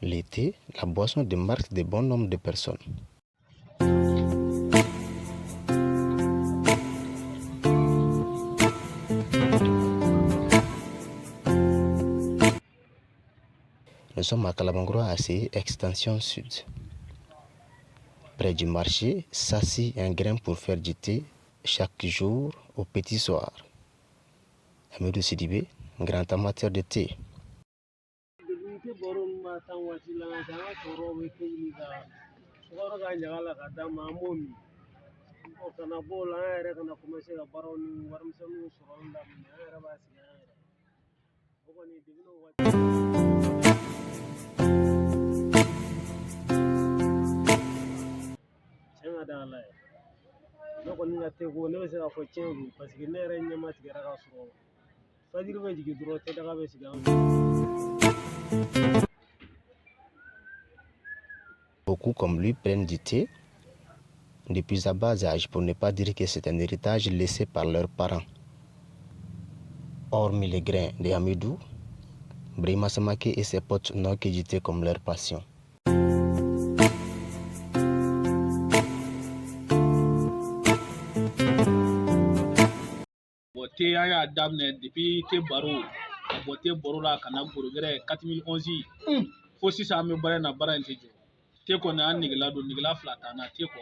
Le thé, la boisson de marque de bon nombre de personnes. Nous sommes à Kalabangroa AC, extension sud. Près du marché, s'assit un grain pour faire du thé chaque jour au petit soir. Amadou Sidibé, grand amateur de thé. Beaucoup comme lui prennent du thé depuis à bas âge, pour ne pas dire que c'est un héritage laissé par leurs parents. Hormis les grains de Hamidou, Brima Samake et ses potes n'ont que du thé comme leur passion. Thé a daminɛ depuis thé baro ka bɔ thé baro la ka na Gorogɛrɛ 4011 fo sisan an bɛ baara in na baara in tɛ jɔ. Thé kɔni an negela don negela fila t'an na thé kɔ.